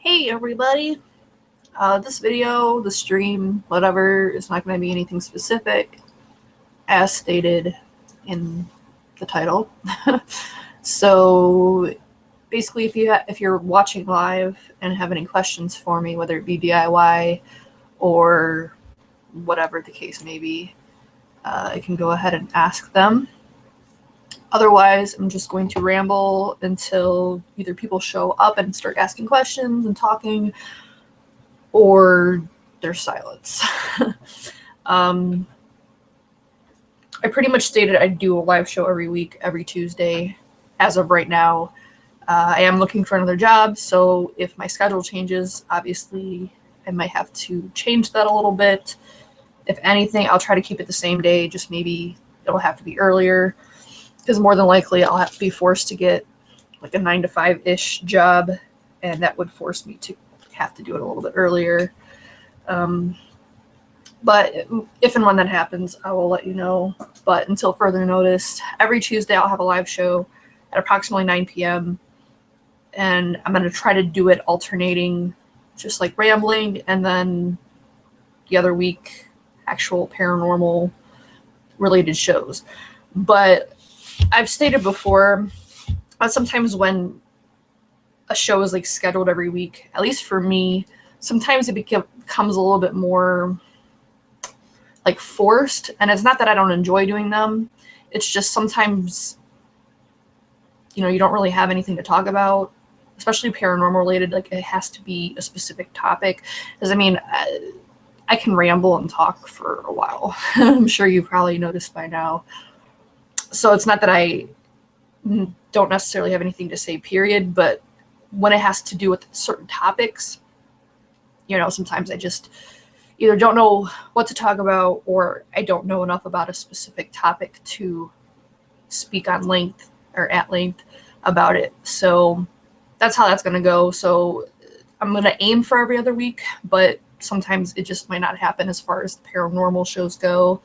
Hey everybody! This video, the stream, whatever, is not going to be anything specific, as stated in the title. So basically, if you're watching live and have any questions for me, whether it be DIY or whatever the case may be, I can go ahead and ask them. Otherwise, I'm just going to ramble until either people show up and start asking questions and talking, or there's silence. I pretty much stated I'd do a live show every week, every Tuesday. As of right now, I am looking for another job, so if my schedule changes, obviously I might have to change that a little bit. If anything, I'll try to keep it the same day, just maybe it'll have to be earlier, because more than likely I'll have to be forced to get like a 9 to 5-ish job, and that would force me to have to do it a little bit earlier. But if and when that happens, I will let you know. But until further notice, every Tuesday I'll have a live show at approximately 9 p.m. And I'm going to try to do it alternating, just like rambling, and then the other week, actual paranormal related shows. But I've stated before, sometimes when a show is like scheduled every week, at least for me, sometimes it becomes a little bit more like forced. And it's not that I don't enjoy doing them. It's just sometimes, you don't really have anything to talk about, especially paranormal related. Like, it has to be a specific topic. Because, I can ramble and talk for a while. I'm sure you probably noticed by now. So it's not that I don't necessarily have anything to say, period, but when it has to do with certain topics, sometimes I just either don't know what to talk about, or I don't know enough about a specific topic to speak on length or at length about it. So that's how that's going to go. So I'm going to aim for every other week, but sometimes it just might not happen as far as the paranormal shows go.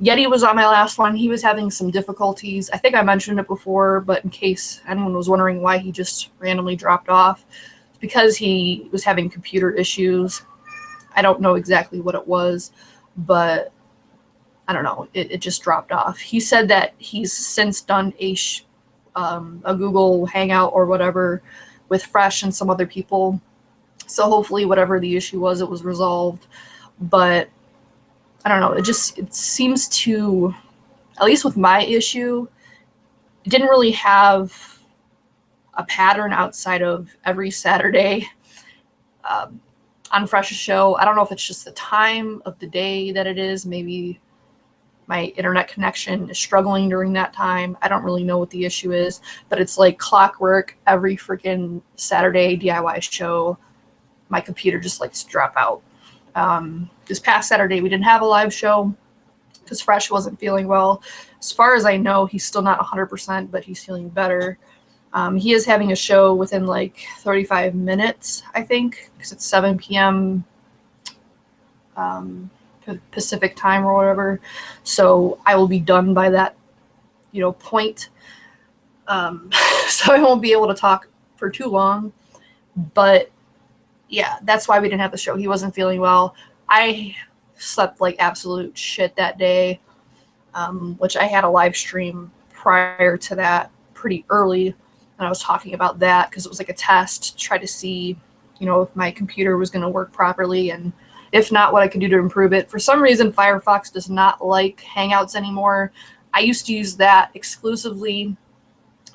Yeti was on my last one. He was having some difficulties. I think I mentioned it before, but in case anyone was wondering why he just randomly dropped off, it's because he was having computer issues. I don't know exactly what it was, but I don't know. It just dropped off. He said that he's since done a Google Hangout or whatever with Fresh and some other people. So hopefully whatever the issue was, it was resolved. But I don't know, it seems to, at least with my issue, it didn't really have a pattern outside of every Saturday on Fresh's show. I don't know if it's just the time of the day that it is. Maybe my internet connection is struggling during that time. I don't really know what the issue is, but it's like clockwork. Every freaking Saturday DIY show, my computer just likes to drop out. This past Saturday, we didn't have a live show because Fresh wasn't feeling well. As far as I know, he's still not 100%, but he's feeling better. He is having a show within like 35 minutes, I think, because it's 7 p.m. Pacific time or whatever. So I will be done by that, point. So I won't be able to talk for too long, but yeah, that's why we didn't have the show. He wasn't feeling well. I slept like absolute shit that day, which I had a live stream prior to that pretty early, and I was talking about that because it was like a test to try to see, if my computer was going to work properly, and if not, what I could do to improve it. For some reason, Firefox does not like Hangouts anymore. I used to use that exclusively,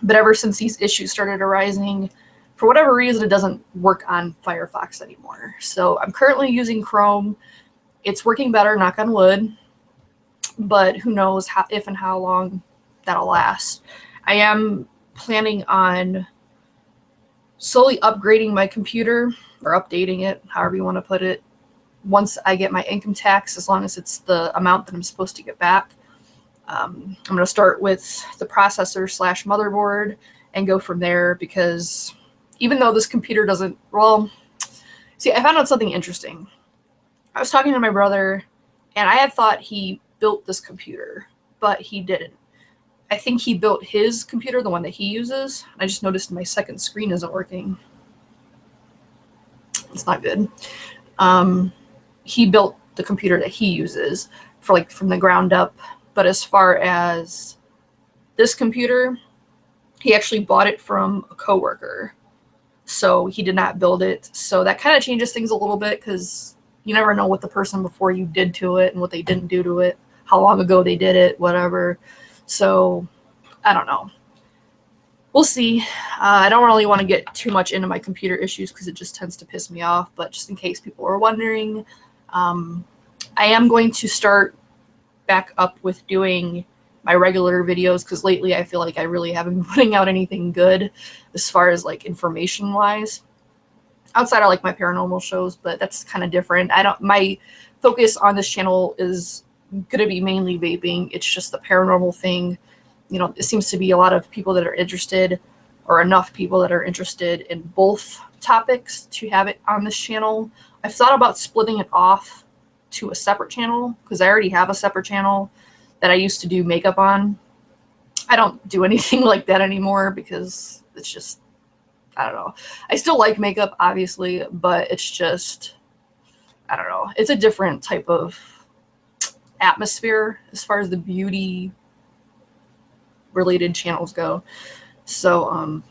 but ever since these issues started arising, for whatever reason, it doesn't work on Firefox anymore. So I'm currently using Chrome. It's working better, knock on wood, but who knows if and how long that'll last. I am planning on slowly upgrading my computer, or updating it, however you want to put it, once I get my income tax, as long as it's the amount that I'm supposed to get back. I'm going to start with the processor / motherboard and go from there, because even though this computer doesn't, see, I found out something interesting. I was talking to my brother, and I had thought he built this computer, but he didn't. I think he built his computer, the one that he uses. I just noticed my second screen isn't working. It's not good. He built the computer that he uses for like from the ground up. But as far as this computer, he actually bought it from a coworker. So he did not build it. So that kind of changes things a little bit because you never know what the person before you did to it and what they didn't do to it, how long ago they did it, whatever. So I don't know. We'll see. I don't really want to get too much into my computer issues because it just tends to piss me off. But just in case people are wondering, I am going to start back up with doing my regular videos because lately I feel like I really haven't been putting out anything good as far as like information wise outside of like my paranormal shows, but that's kind of different. My focus on this channel is going to be mainly vaping. It's just the paranormal thing. You know, it seems to be a lot of people that are interested, or enough people that are interested in both topics to have it on this channel. I've thought about splitting it off to a separate channel because I already have a separate channel that I used to do makeup on. I don't do anything like that anymore because it's just, I don't know. I still like makeup, obviously, but it's just, I don't know. It's a different type of atmosphere as far as the beauty related channels go. So,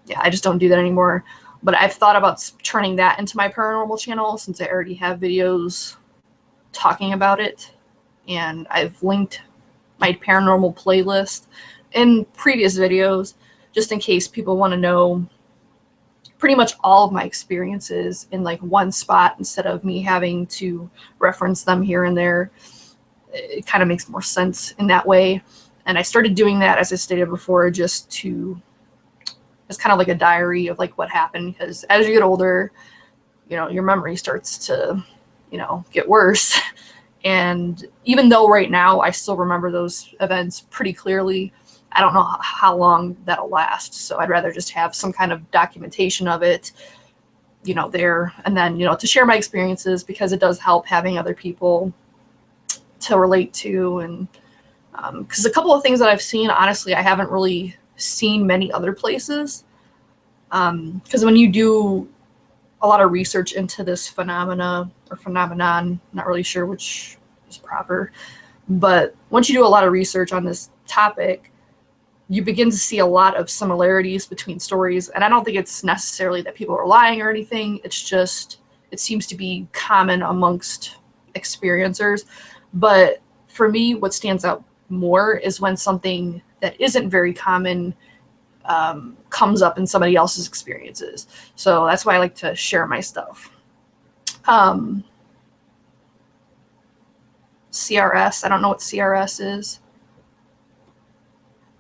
yeah, I just don't do that anymore. But I've thought about turning that into my paranormal channel since I already have videos talking about it. And I've linked my paranormal playlist in previous videos just in case people want to know pretty much all of my experiences in like one spot instead of me having to reference them here and there. It kind of makes more sense in that way. And I started doing that, as I stated before, just to, it's kind of like a diary of like what happened, because as you get older, you know, your memory starts to, you know, get worse. And even though right now I still remember those events pretty clearly, I don't know how long that'll last. So I'd rather just have some kind of documentation of it, you know, there. And then, you know, to share my experiences, because it does help having other people to relate to. And because a couple of things that I've seen, honestly, I haven't really seen many other places. Because when you do a lot of research into this phenomenon, not really sure which is proper, but once you do a lot of research on this topic, you begin to see a lot of similarities between stories. And I don't think it's necessarily that people are lying or anything. It's just, it seems to be common amongst experiencers. But for me, what stands out more is when something that isn't very common comes up in somebody else's experiences. So that's why I like to share my stuff. CRS, I don't know what CRS is.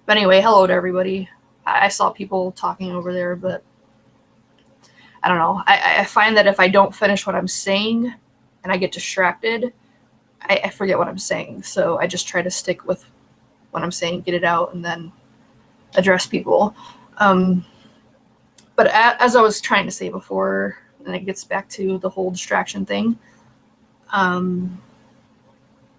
But anyway, hello to everybody. I saw people talking over there, but I don't know. I find that if I don't finish what I'm saying and I get distracted, I forget what I'm saying. So I just try to stick with what I'm saying, get it out, and then address people. But as I was trying to say before, and it gets back to the whole distraction thing, I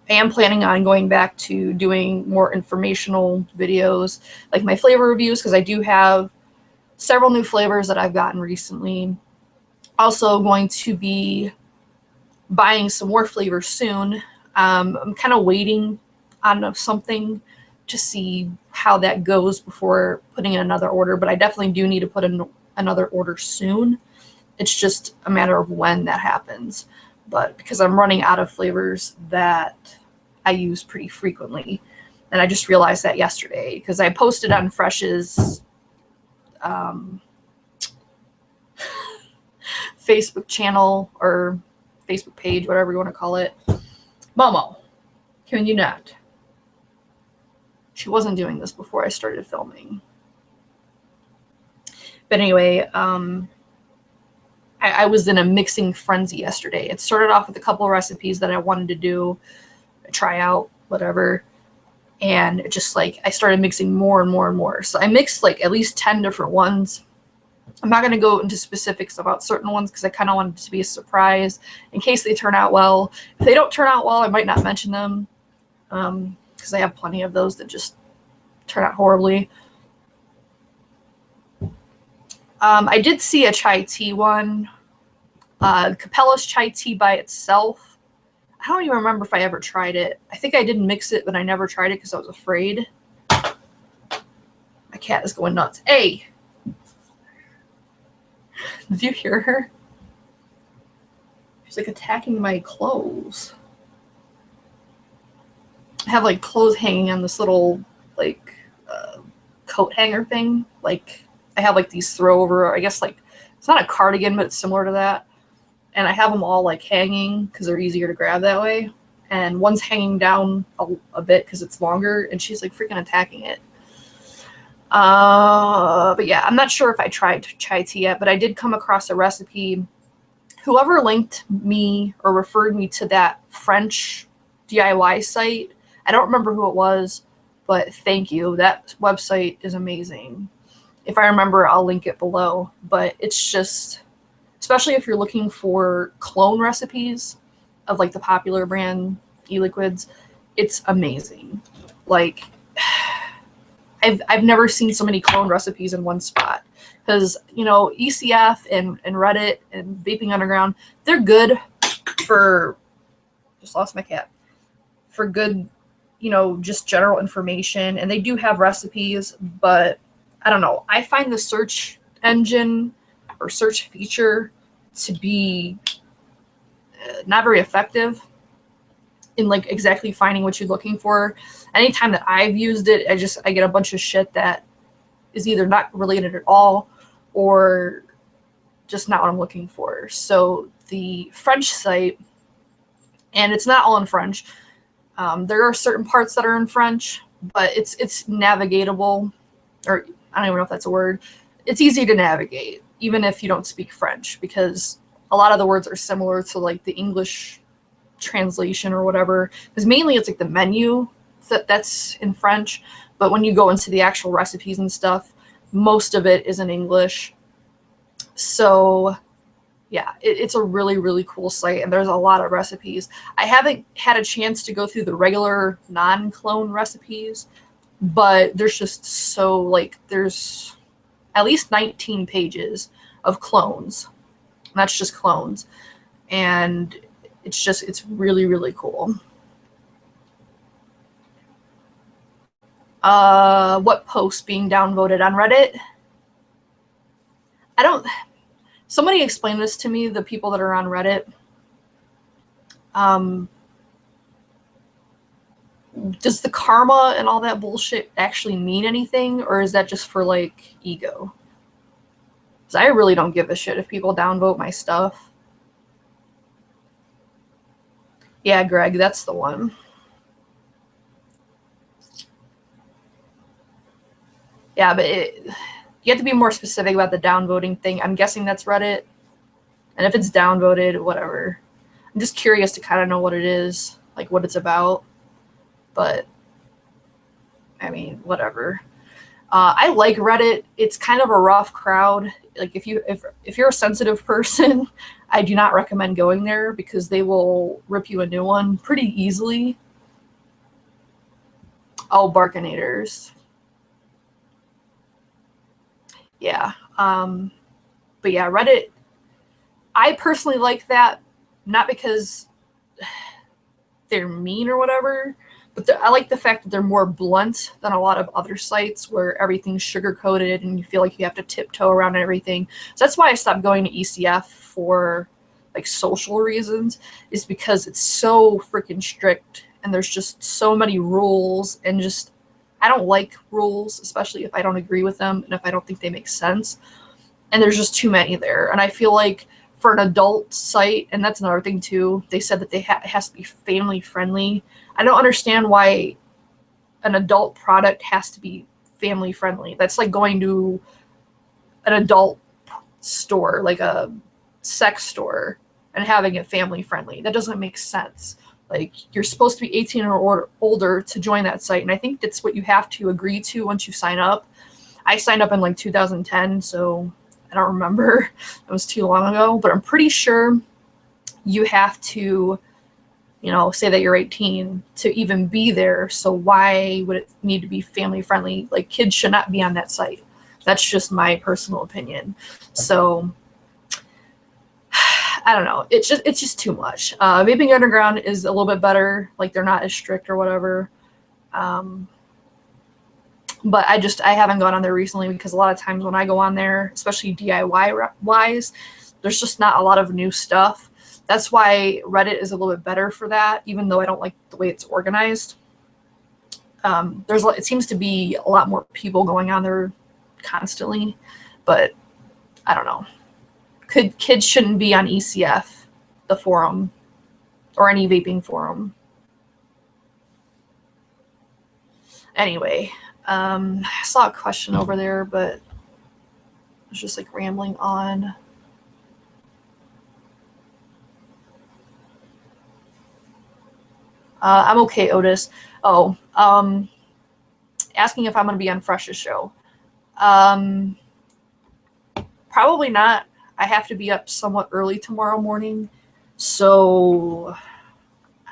am planning on going back to doing more informational videos, like my flavor reviews, because I do have several new flavors that I've gotten recently. Also going to be buying some more flavors soon. I'm kind of waiting on something to see how that goes before putting in another order, but I definitely do need to put in another order soon. It's just a matter of when that happens. But because I'm running out of flavors that I use pretty frequently, and I just realized that yesterday because I posted on Fresh's Facebook channel or Facebook page, whatever you want to call it. Momo, can you not? She wasn't doing this before I started filming. But anyway, I was in a mixing frenzy yesterday. It started off with a couple of recipes that I wanted to do, try out, whatever. And it just like, I started mixing more and more and more. So I mixed like at least 10 different ones. I'm not going to go into specifics about certain ones because I kind of wanted it to be a surprise in case they turn out well. If they don't turn out well, I might not mention them because I have plenty of those that just turn out horribly. I did see a chai tea one. Capella's chai tea by itself. I don't even remember if I ever tried it. I think I did mix it, but I never tried it because I was afraid. My cat is going nuts. Hey! Did you hear her? She's like attacking my clothes. I have like clothes hanging on this little like coat hanger thing. Like I have like these throw over, I guess like it's not a cardigan, but it's similar to that. And I have them all like hanging because they're easier to grab that way. And one's hanging down a bit because it's longer, and she's like freaking attacking it. But yeah, I'm not sure if I tried chai tea yet, but I did come across a recipe. Whoever linked me or referred me to that French DIY site, I don't remember who it was, but thank you. That website is amazing. If I remember, I'll link it below. But it's just, especially if you're looking for clone recipes of like the popular brand ELIQUIDs, it's amazing. Like, I've never seen so many clone recipes in one spot. Because, you know, ECF and Reddit and Vaping Underground, they're good for, just lost my cat, for good, you know, just general information. And they do have recipes, but I don't know. I find the search engine or search feature to be not very effective in like exactly finding what you're looking for. Anytime that I've used it, I get a bunch of shit that is either not related at all or just not what I'm looking for. So the French site, and it's not all in French. There are certain parts that are in French, but it's navigatable, or I don't even know if that's a word. It's easy to navigate, even if you don't speak French, because a lot of the words are similar to like the English translation or whatever. Because mainly it's like the menu that's in French, but when you go into the actual recipes and stuff, most of it is in English. So yeah, it's a really, really cool site, and there's a lot of recipes. I haven't had a chance to go through the regular non-clone recipes, but there's just so, like, there's at least 19 pages of clones. And that's just clones. And it's really, really cool. What post being downvoted on Reddit? Somebody explain this to me, the people that are on Reddit. Does the karma and all that bullshit actually mean anything, or is that just for like ego? Because I really don't give a shit if people downvote my stuff. Yeah, Greg, that's the one. Yeah, but you have to be more specific about the downvoting thing. I'm guessing that's Reddit. And if it's downvoted, whatever. I'm just curious to kind of know what it is, like what it's about. But, I mean, whatever. I like Reddit. It's kind of a rough crowd. Like if you're a sensitive person, I do not recommend going there because they will rip you a new one pretty easily. Oh, Barkinators. Yeah. But yeah, Reddit, I personally like that, not because they're mean or whatever, but I like the fact that they're more blunt than a lot of other sites where everything's sugar-coated and you feel like you have to tiptoe around everything. So that's why I stopped going to ECF for like social reasons, is because it's so freaking strict and there's just so many rules, and just I don't like rules, especially if I don't agree with them and if I don't think they make sense. And there's just too many there. And I feel like for an adult site, and that's another thing too, they said that it has to be family friendly. I don't understand why an adult product has to be family friendly. That's like going to an adult store, like a sex store, and having it family friendly. That doesn't make sense. Like, you're supposed to be 18 or older to join that site, and I think that's what you have to agree to once you sign up. I signed up in like 2010, so I don't remember. It was too long ago, but I'm pretty sure you have to say that you're 18 to even be there. So why would it need to be family friendly? Like, kids should not be on that site. That's just my personal opinion. So I don't know. It's just too much. Vaping Underground is a little bit better. Like, they're not as strict or whatever. But I haven't gone on there recently because a lot of times when I go on there, especially DIY wise, there's just not a lot of new stuff. That's why Reddit is a little bit better for that, even though I don't like the way it's organized. It seems to be a lot more people going on there constantly, but I don't know. Kids shouldn't be on ECF, the forum, or any vaping forum. Anyway, I saw a question over there, but I was just like rambling on. I'm okay, Otis. Oh, asking if I'm going to be on Fresh's show. Probably not. I have to be up somewhat early tomorrow morning, so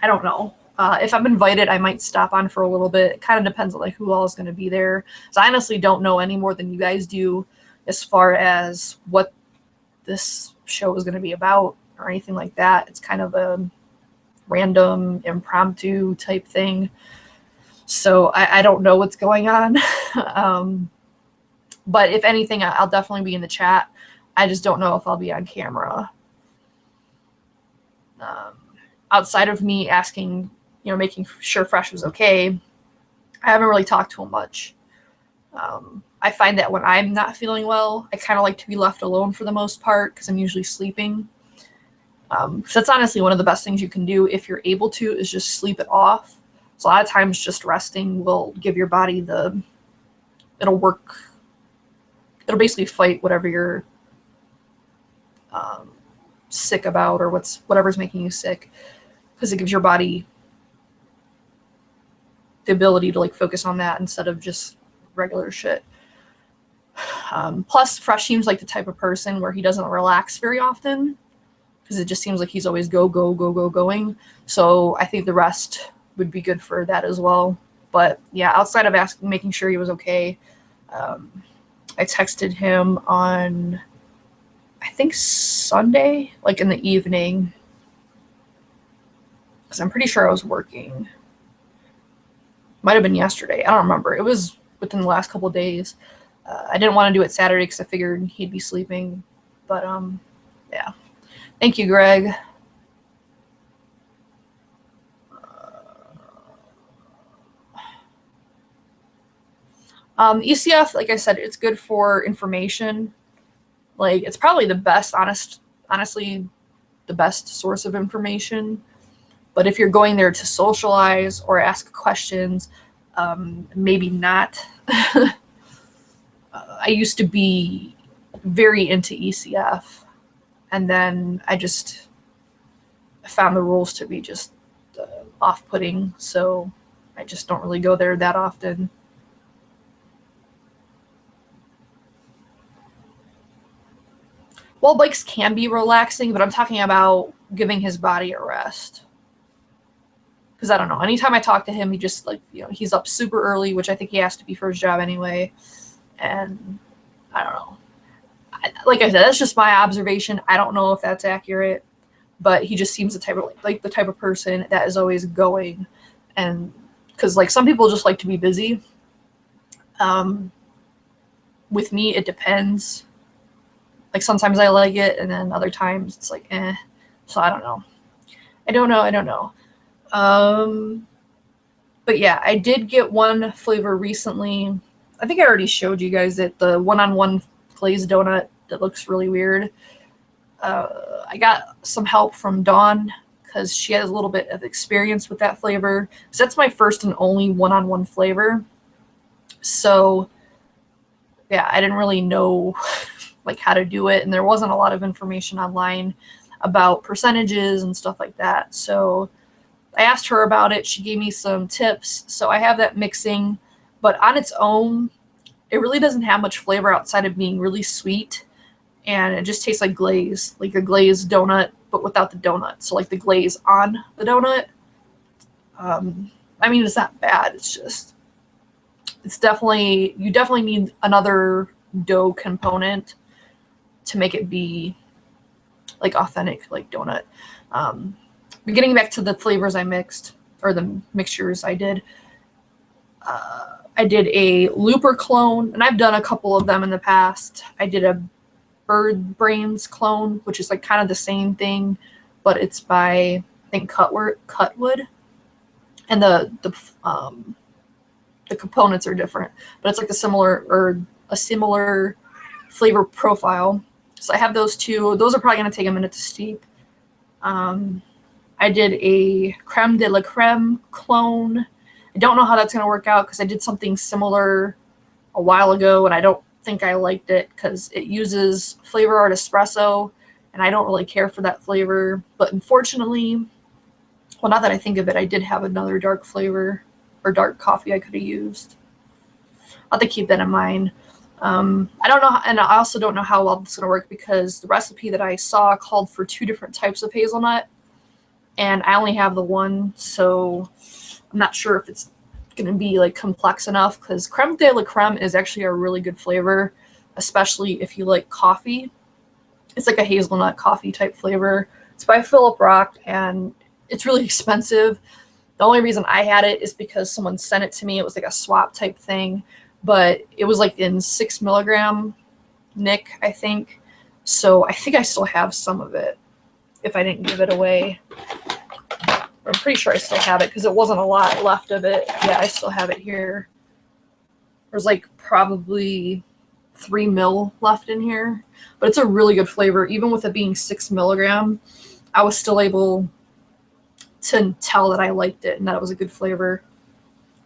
I don't know. If I'm invited, I might stop on for a little bit. It kind of depends on like who all is going to be there. So I honestly don't know any more than you guys do as far as what this show is going to be about or anything like that. It's kind of a random, impromptu type thing. So I don't know what's going on. But if anything, I'll definitely be in the chat. I just don't know if I'll be on camera. Outside of me asking, making sure Fresh was okay, I haven't really talked to him much. I find that when I'm not feeling well, I kind of like to be left alone for the most part because I'm usually sleeping. So that's honestly one of the best things you can do if you're able to, is just sleep it off. So a lot of times just resting will give your body it'll work. It'll basically fight whatever you're sick about or whatever's making you sick, because it gives your body the ability to like focus on that instead of just regular shit. Plus, Fresh seems like the type of person where he doesn't relax very often, because it just seems like he's always going. So I think the rest would be good for that as well. But yeah, outside of making sure he was okay, I texted him on, I think, Sunday, like in the evening, because I'm pretty sure I was working. Might have been yesterday. I don't remember. It was within the last couple of days. I didn't want to do it Saturday because I figured he'd be sleeping. But yeah. Thank you, Greg. ECF, like I said, it's good for information. Like, it's probably the best, honestly, the best source of information. But if you're going there to socialize or ask questions, maybe not. I used to be very into ECF, and then I just found the rules to be just off-putting, so I just don't really go there that often. Wall bikes can be relaxing, but I'm talking about giving his body a rest. Because I don't know, anytime I talk to him, he just he's up super early, which I think he has to be for his job anyway. And I don't know. Like I said, that's just my observation. I don't know if that's accurate, but he just seems the type of person that is always going. And because like some people just like to be busy. With me, it depends. Like sometimes I like it, and then other times it's like, eh. So I don't know. I don't know. But yeah, I did get one flavor recently. I think I already showed you guys it, the one-on-one glazed donut that looks really weird. I got some help from Dawn because she has a little bit of experience with that flavor. So that's my first and only one-on-one flavor. So yeah, I didn't really know like how to do it, and there wasn't a lot of information online about percentages and stuff like that. So I asked her about it. She gave me some tips. So I have that mixing, but on its own, it really doesn't have much flavor outside of being really sweet, and it just tastes like glaze, like a glazed donut, but without the donut. So like the glaze on the donut. I mean, it's not bad. It's just, you definitely need another dough component to make it be like authentic, like donut. But getting back to the flavors I mixed, or the mixtures I did a looper clone, and I've done a couple of them in the past. I did a bird brains clone, which is like kind of the same thing, but it's by, I think, Cutwood, and the components are different, but it's like a similar flavor profile. So I have those two. Those are probably going to take a minute to steep. I did a creme de la creme clone. I don't know how that's going to work out because I did something similar a while ago, and I don't think I liked it because it uses flavor art espresso, and I don't really care for that flavor. But unfortunately, well, now that I think of it, I did have another dark flavor or dark coffee I could have used. I'll have to keep that in mind. I don't know, and I also don't know how well this is going to work because the recipe that I saw called for 2 different types of hazelnut, and I only have the one, so I'm not sure if it's going to be like complex enough, because creme de la creme is actually a really good flavor, especially if you like coffee. It's like a hazelnut coffee type flavor. It's by Philip Rock, and it's really expensive. The only reason I had it is because someone sent it to me. It was like a swap type thing, but it was like in 6 milligram nic, I think. So I think I still have some of it if I didn't give it away. I'm pretty sure I still have it because it wasn't a lot left of it. Yeah, I still have it here. There's like probably 3 mil left in here, but it's a really good flavor. Even with it being 6 milligram, I was still able to tell that I liked it and that it was a good flavor.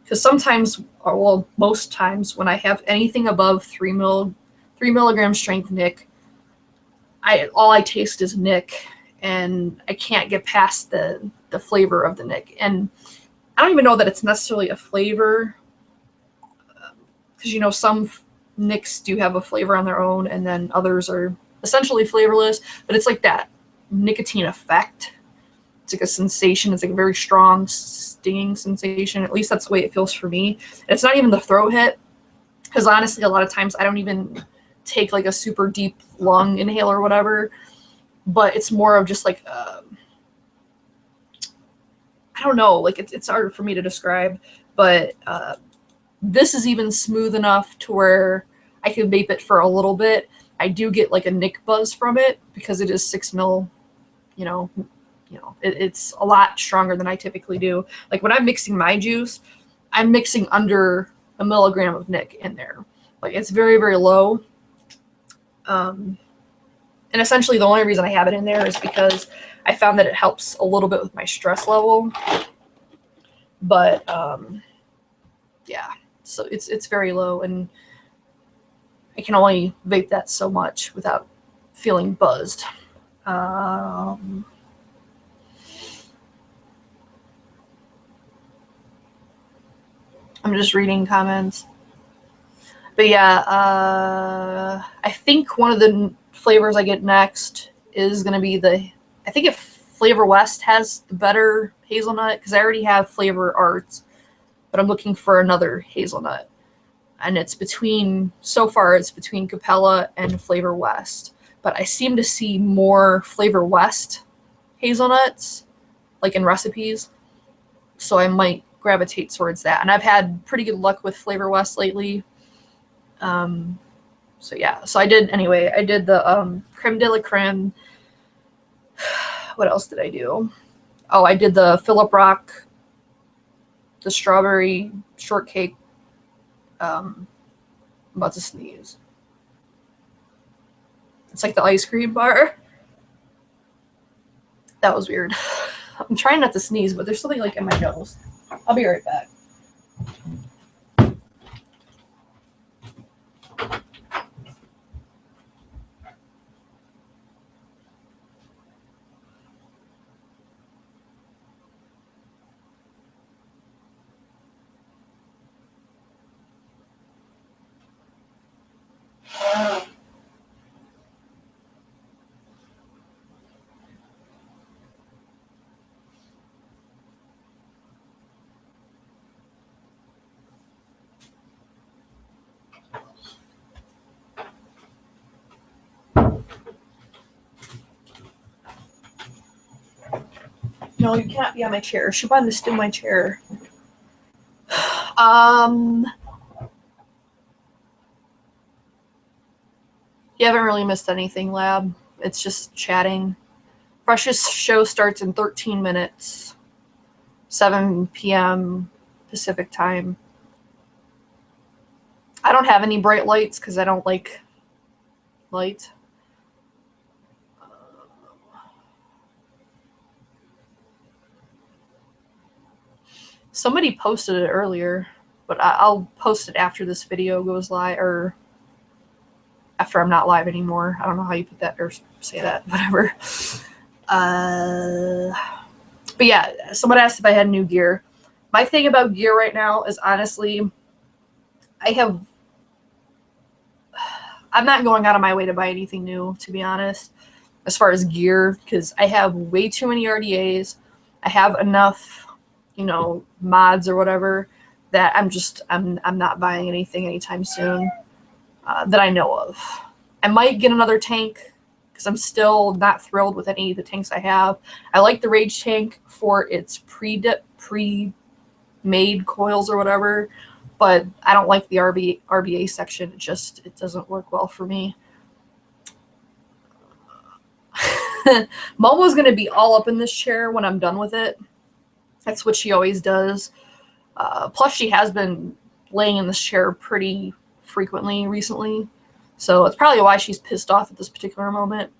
Because sometimes, or well, most times when I have anything above 3 milligram strength nic, all I taste is nic, and I can't get past the flavor of the nic. And I don't even know that it's necessarily a flavor, because some nics do have a flavor on their own, and then others are essentially flavorless. But it's like that nicotine effect. It's like a sensation. It's like a very strong stinging sensation. At least that's the way it feels for me. And it's not even the throat hit, because honestly, a lot of times I don't even take like a super deep lung inhale or whatever. But it's more of just like I don't know. Like it's hard for me to describe. But this is even smooth enough to where I can vape it for a little bit. I do get like a nic buzz from it because it is 6 mil. It's a lot stronger than I typically do. Like when I'm mixing my juice, I'm mixing under 1 milligram of nic in there. Like it's very, very low. And essentially the only reason I have it in there is because I found that it helps a little bit with my stress level. But yeah, so it's very low, and I can only vape that so much without feeling buzzed. I'm just reading comments. But yeah, I think one of the flavors I get next is going to be I think if Flavor West has the better hazelnut, because I already have Flavor Arts, but I'm looking for another hazelnut. And so far it's between Capella and Flavor West. But I seem to see more Flavor West hazelnuts, like in recipes. So I might gravitate towards that. And I've had pretty good luck with Flavor West lately. So yeah, so I did the creme de la creme. What else did I do? Oh, I did the Philip Rock, the strawberry shortcake. I'm about to sneeze. It's like the ice cream bar. That was weird. I'm trying not to sneeze, but there's something like in my nose. I'll be right back. No, you can't be on my chair. She wanted to steal my chair. You haven't really missed anything, Lab. It's just chatting. Freshest show starts in 13 minutes. 7 p.m. Pacific time. I don't have any bright lights because I don't like light. Somebody posted it earlier, but I'll post it after this video goes live, or after I'm not live anymore. I don't know how you put that or say that, whatever. But yeah, someone asked if I had new gear. My thing about gear right now is, honestly, I'm not going out of my way to buy anything new, to be honest, as far as gear, because I have way too many RDAs. I have enough, you know, mods or whatever, that I'm not buying anything anytime soon that I know of. I might get another tank because I'm still not thrilled with any of the tanks I have. I like the Rage tank for its pre-made coils or whatever, but I don't like the RBA section. It doesn't work well for me. Momo's going to be all up in this chair when I'm done with it. That's what she always does. Plus, she has been laying in this chair pretty frequently recently. So it's probably why she's pissed off at this particular moment.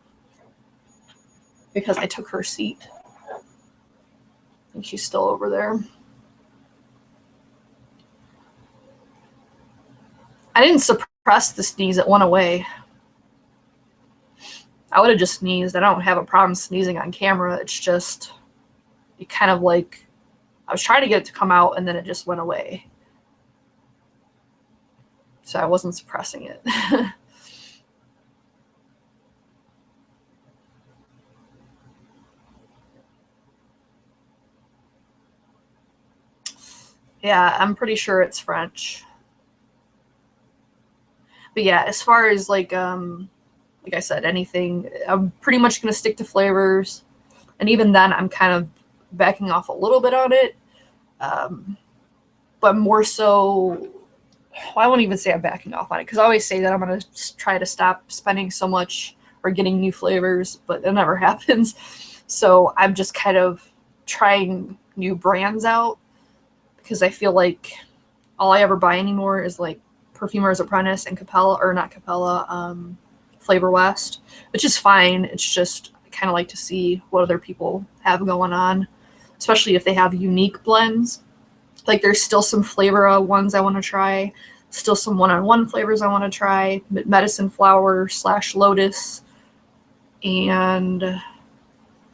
Because I took her seat. And she's still over there. I didn't suppress the sneeze. It went away. I would have just sneezed. I don't have a problem sneezing on camera. It's just, it kind of like, I was trying to get it to come out and then it just went away. So I wasn't suppressing it. Yeah, I'm pretty sure it's French. But yeah, as far as like I said, anything, I'm pretty much going to stick to flavors. And even then, I'm kind of backing off a little bit on it. But more so, I won't even say I'm backing off on it, because I always say that I'm going to try to stop spending so much or getting new flavors, but it never happens. So I'm just kind of trying new brands out, because I feel like all I ever buy anymore is like Perfumer's Apprentice and Capella, or not Capella, Flavor West, which is fine. It's just I kind of like to see what other people have going on, especially if they have unique blends. Like there's still some flavor ones I want to try, still some one-on-one flavors I want to try, medicine flower / lotus, and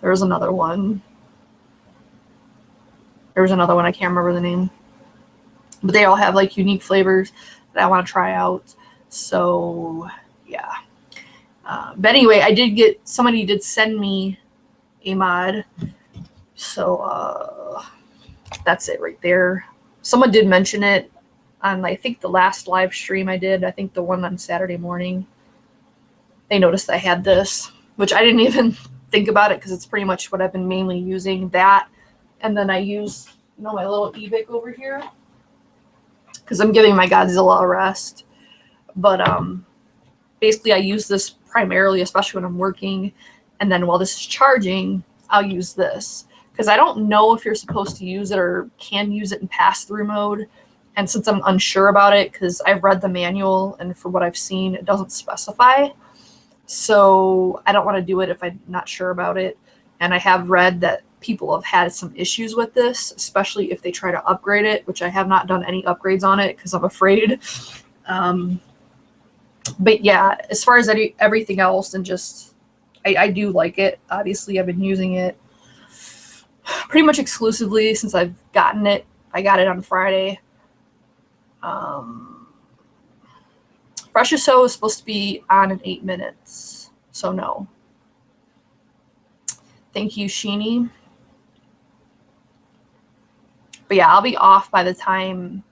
there's another one. There's another one, I can't remember the name. But they all have like unique flavors that I want to try out. So yeah. But anyway, somebody did send me a mod. So that's it right there. Someone did mention it on, I think, the last live stream I did. I think the one on Saturday morning. They noticed I had this, which I didn't even think about it because it's pretty much what I've been mainly using. That, and then I use, my little Evic over here because I'm giving my Godzilla a rest. But basically I use this primarily, especially when I'm working, and then while this is charging, I'll use this. Because I don't know if you're supposed to use it or can use it in pass-through mode. And since I'm unsure about it, because I've read the manual, and for what I've seen, it doesn't specify. So I don't want to do it if I'm not sure about it. And I have read that people have had some issues with this, especially if they try to upgrade it, which I have not done any upgrades on it because I'm afraid. But yeah, as far as everything else, and just, I do like it. Obviously, I've been using it pretty much exclusively since I've gotten it. I got it on Friday. Fresh as So is supposed to be on in 8 minutes, so no. Thank you, Sheeny. But yeah, I'll be off by the time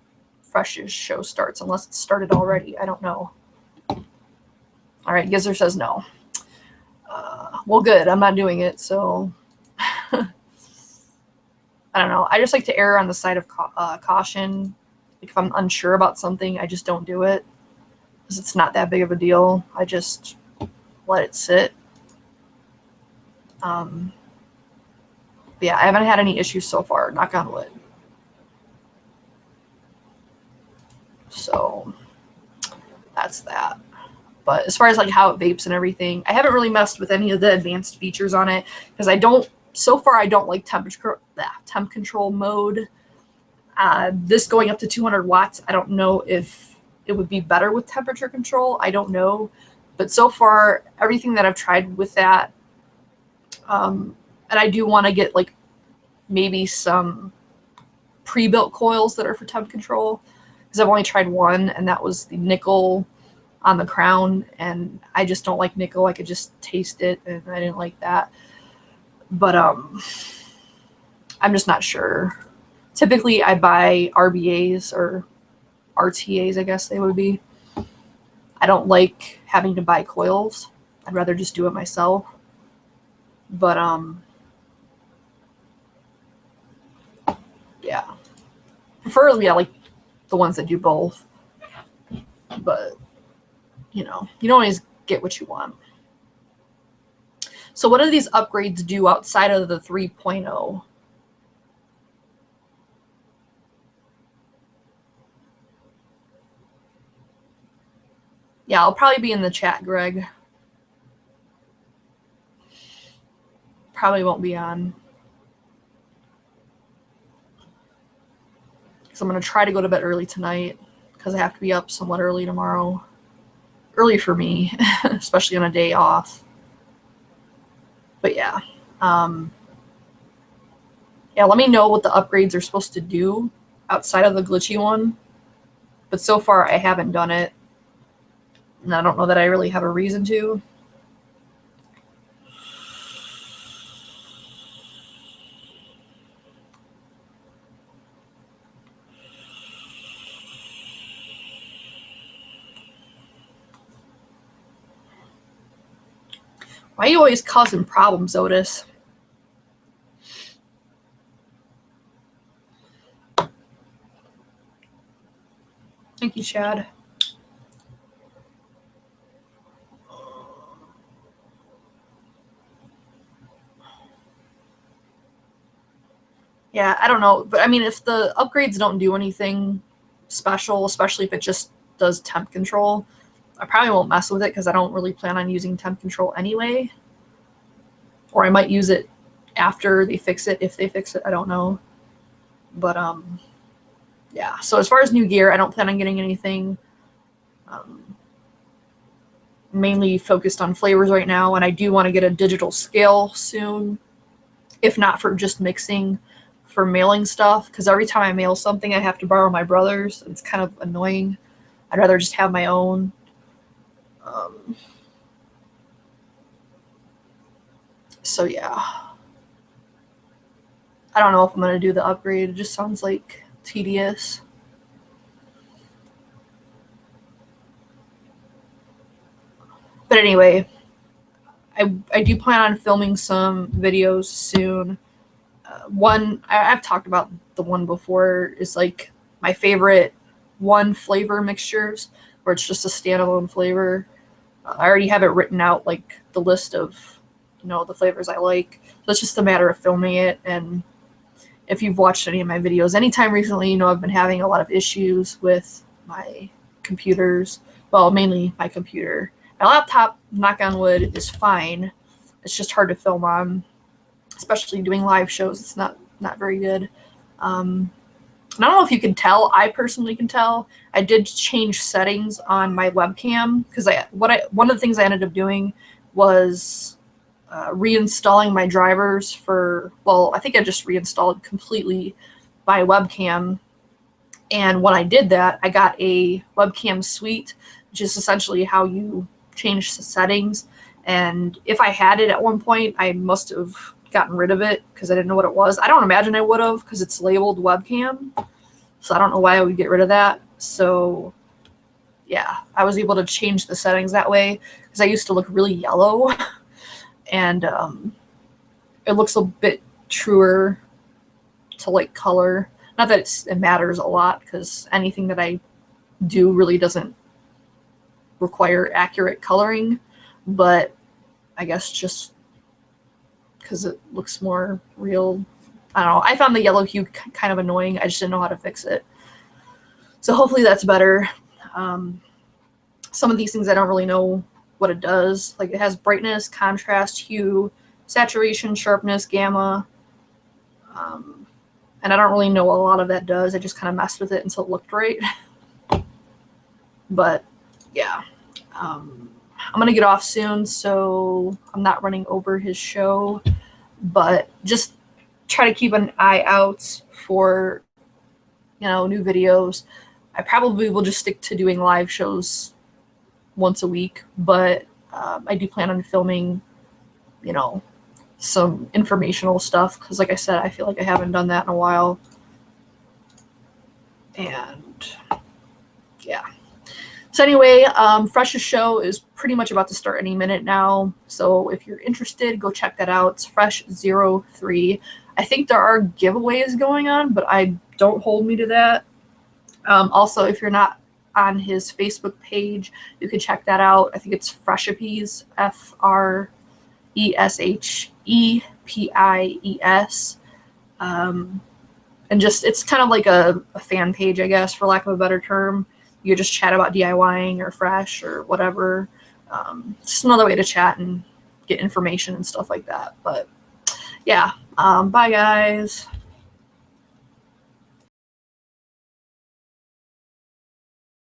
Fresh's show starts, unless it's started already. I don't know. All right, Gizer says no. Well, good. I'm not doing it, so. I don't know. I just like to err on the side of caution. Like if I'm unsure about something, I just don't do it because it's not that big of a deal. I just let it sit. Yeah, I haven't had any issues so far, knock on wood. So that's that. But as far as like how it vapes and everything, I haven't really messed with any of the advanced features on it because I don't like temp control mode. This going up to 200 watts, I don't know if it would be better with temperature control. I don't know. But so far, everything that I've tried with that, and I do want to get like maybe some pre-built coils that are for temp control because I've only tried one, and that was the nickel on the crown, and I just don't like nickel. I could just taste it, and I didn't like that. But I'm just not sure. Typically, I buy RBAs or RTAs, I guess they would be. I don't like having to buy coils. I'd rather just do it myself. But yeah, preferably I like the ones that do both. But you know, you don't always get what you want. So what do these upgrades do outside of the 3.0? Yeah, I'll probably be in the chat, Greg. Probably won't be on. Because I'm going to try to go to bed early tonight because I have to be up somewhat early tomorrow. Early for me, especially on a day off. But yeah. Yeah, let me know what the upgrades are supposed to do outside of the glitchy one. But so far, I haven't done it. And I don't know that I really have a reason to. Why are you always causing problems, Otis? Thank you, Chad. Yeah, I don't know. But I mean, if the upgrades don't do anything special, especially if it just does temp control, I probably won't mess with it because I don't really plan on using temp control anyway. Or I might use it after they fix it, if they fix it, I don't know. But yeah, so as far as new gear, I don't plan on getting anything. Mainly focused on flavors right now, and I do want to get a digital scale soon, if not for just mixing, for mailing stuff, because every time I mail something I have to borrow my brother's. It's kind of annoying. I'd rather just have my own. So yeah, I don't know if I'm going to do the upgrade. It just sounds like tedious. But anyway, I do plan on filming some videos soon. One, I've talked about the one before, is like my favorite one flavor mixtures, where it's just a standalone flavor. I already have it written out, like the list of, you know, the flavors I like. So it's just a matter of filming it. And if you've watched any of my videos anytime recently, you know I've been having a lot of issues with my computers. Well, mainly my computer. My laptop, knock on wood, is fine. It's just hard to film on, especially doing live shows. It's not very good. And I don't know if you can tell. I personally can tell. I did change settings on my webcam because one of the things I ended up doing was reinstalling my drivers for, well, I think I just reinstalled completely my webcam. And when I did that, I got a webcam suite, which is essentially how you change the settings. And if I had it at one point, I must have gotten rid of it because I didn't know what it was. I don't imagine I would have because it's labeled webcam. So I don't know why I would get rid of that. So yeah, I was able to change the settings that way because I used to look really yellow. And it looks a bit truer to like color. Not that it matters a lot, because anything that I do really doesn't require accurate coloring, but I guess just because it looks more real. I don't know. I found the yellow hue kind of annoying. I just didn't know how to fix it. So hopefully that's better. Some of these things I don't really know what it does. Like it has brightness, contrast, hue, saturation, sharpness, gamma. And I don't really know what a lot of that does. I just kind of messed with it until it looked right. But yeah. I'm going to get off soon, so I'm not running over his show. But just try to keep an eye out for, new videos. I probably will just stick to doing live shows once a week, but I do plan on filming, some informational stuff, because like I said, I feel like I haven't done that in a while. And yeah. So anyway, Fresh's show is pretty much about to start any minute now. So if you're interested, go check that out. It's Fresh03. I think there are giveaways going on, but don't hold me to that. Also, if you're not on his Facebook page, you can check that out. I think it's Freshepies, FRESHEPIES. And just, it's kind of like a fan page, I guess, for lack of a better term. You just chat about DIYing or Fresh or whatever. Just another way to chat and get information and stuff like that. But yeah, bye guys.